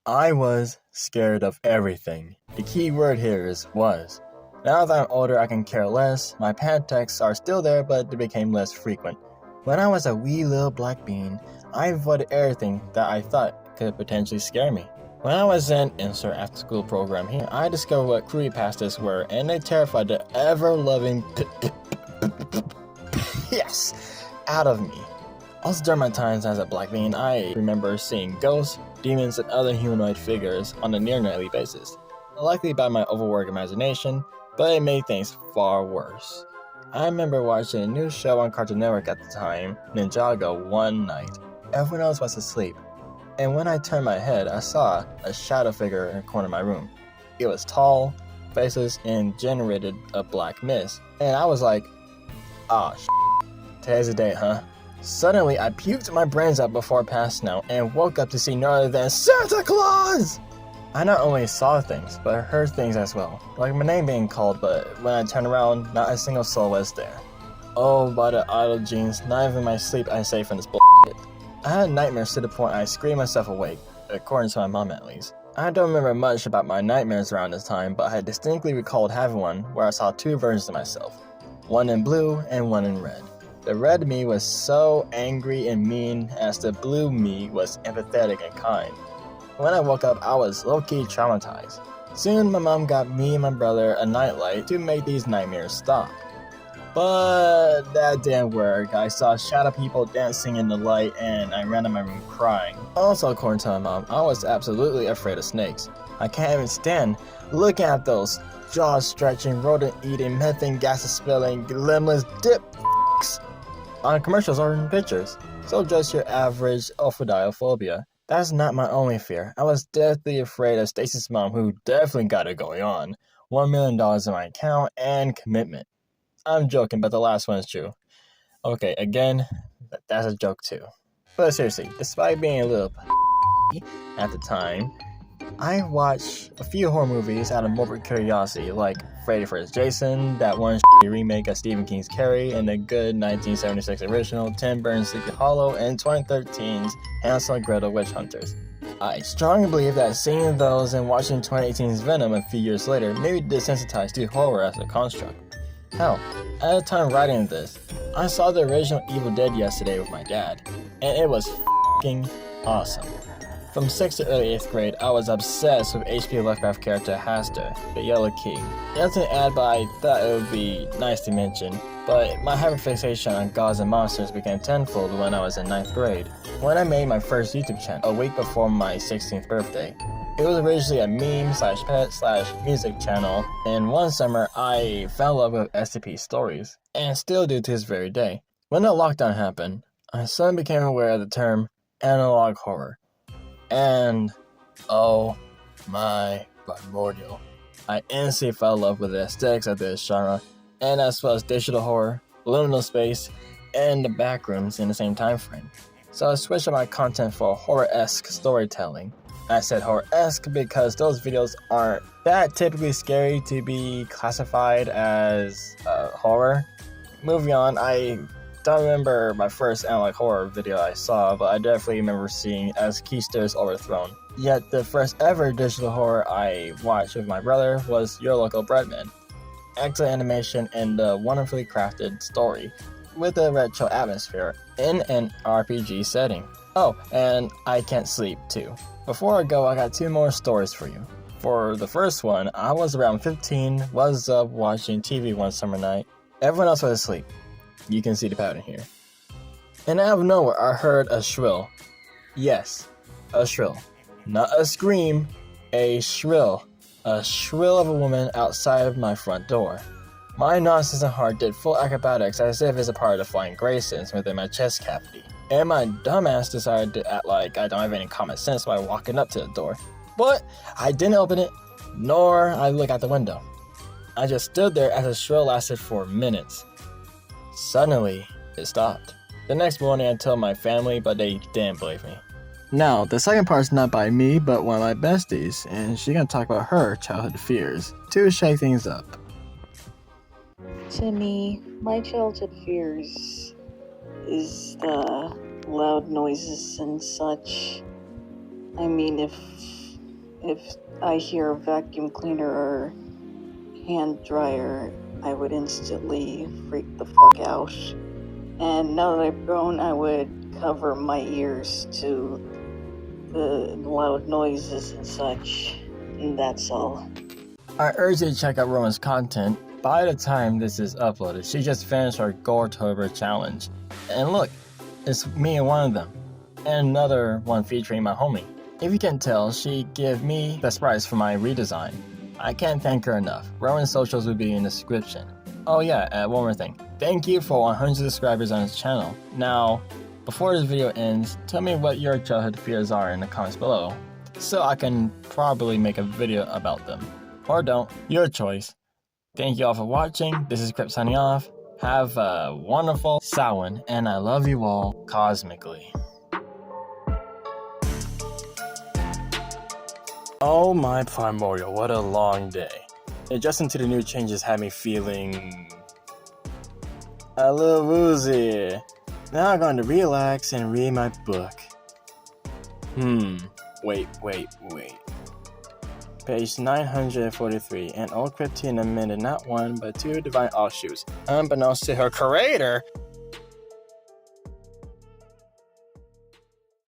I was scared of everything. The key word here is was. Now that I'm older, I can care less. My panic attacks are still there, but they became less frequent. When I was a wee little black bean, I avoided everything that I thought could potentially scare me. When I was in insert after school program here, I discovered what creepypastas were, and they terrified the ever-loving yes out of me. Also during my times as a black bean, I remember seeing ghosts, demons, and other humanoid figures on a near nightly basis. Likely by my overworked imagination, but it made things far worse. I remember watching a new show on Cartoon Network at the time, Ninjago, one night. Everyone else was asleep, and when I turned my head, I saw a shadow figure in the corner of my room. It was tall, faceless, and generated a black mist, and I was like, ah, today's the day, huh? Suddenly, I puked my brains out before passing out and woke up to see no other than Santa Claus! I not only saw things, but heard things as well, like my name being called, but when I turned around, not a single soul was there. Oh, by the idle genes, not even my sleep I saved from this bullshit. I had nightmares to the point I screamed myself awake, according to my mom at least. I don't remember much about my nightmares around this time, but I distinctly recalled having one where I saw two versions of myself, one in blue and one in red. The red me was so angry and mean, as the blue me was empathetic and kind. When I woke up, I was low-key traumatized. Soon, my mom got me and my brother a nightlight to make these nightmares stop. But that didn't work. I saw shadow people dancing in the light, and I ran to my room crying. Also, according to my mom, I was absolutely afraid of snakes. I can't even stand looking at those jaw-stretching, rodent-eating, methane gas-spilling, limbless dip on commercials or in pictures. So just your average ophidiophobia. That's not my only fear. I was deathly afraid of Stacy's mom, who definitely got it going on. $1 million in my account and commitment. I'm joking, but the last one is true. Okay, again, that's a joke too. But seriously, despite being a little at the time, I watched a few horror movies out of morbid curiosity, like Freddy vs. Jason, that one remake of Stephen King's Carrie, and the good 1976 original Tim Burton's Sleepy Hollow, and 2013's Hansel and Gretel Witch Hunters. I strongly believe that seeing those and watching 2018's Venom a few years later made me desensitized to horror as a construct. Hell, at the time writing this, I saw the original Evil Dead yesterday with my dad, and it was f***ing awesome. From 6th to early 8th grade, I was obsessed with H.P. Lovecraft character Hastur, the Yellow King. Nothing to add, but I thought it would be nice to mention, but my hyperfixation on gods and monsters began tenfold when I was in 9th grade, when I made my first YouTube channel a week before my 16th birthday. It was originally a meme/pet/music channel, and one summer I fell in love with SCP stories, and still do to this very day. When the lockdown happened, I suddenly became aware of the term analog horror. And, oh my primordial, I instantly fell in love with the aesthetics of this genre, and as well as digital horror, liminal space, and the backrooms in the same time frame. So I switched up my content for horror-esque storytelling. I said horror-esque because those videos aren't that typically scary to be classified as horror. Moving on, I don't remember my first analog horror video I saw, but I definitely remember seeing As Keister is Overthrown. Yet the first ever digital horror I watched with my brother was Your Local Breadman. Excellent animation and a wonderfully crafted story, with a retro atmosphere in an RPG setting. Oh, and I Can't Sleep too. Before I go, I got two more stories for you. For the first one, I was around 15, was up watching TV one summer night. Everyone else was asleep. You can see the pattern here. And out of nowhere, I heard a shrill. Yes, a shrill. Not a scream, a shrill. A shrill of a woman outside of my front door. My nonsense heart did full acrobatics as if it's a part of the Flying Graysons within my chest cavity. And my dumbass decided to act like I don't have any common sense by walking up to the door. But I didn't open it, nor I look out the window. I just stood there as the shrill lasted for minutes. Suddenly, it stopped. The next morning I told my family, but they didn't believe me. Now, the second part's not by me, but one of my besties, and she's gonna talk about her childhood fears to shake things up. To me, my childhood fears is the loud noises and such. I mean, if if I hear vacuum cleaner or hand dryer, I would instantly freak the fuck out. And now that I've grown, I would cover my ears to the loud noises and such. And that's all. I urge you to check out Rowen's content. By the time this is uploaded, she just finished her Gourtober challenge. And look, it's me in one of them. And another one featuring my homie. If you can't tell, she gave me the prize for my redesign. I can't thank her enough. Rowen's socials will be in the description. Oh yeah, one more thing. Thank you for 100 subscribers on his channel. Now, before this video ends, tell me what your childhood fears are in the comments below, so I can probably make a video about them. Or don't, your choice. Thank you all for watching. This is Crypt signing off. Have a wonderful Samhain, and I love you all cosmically. Oh my primordial, what a long day. Adjusting to the new changes had me feeling a little woozy. Now I'm going to relax and read my book. Wait. Page 943, an old cryptine amended not one but two divine offshoots. Unbeknownst to her creator,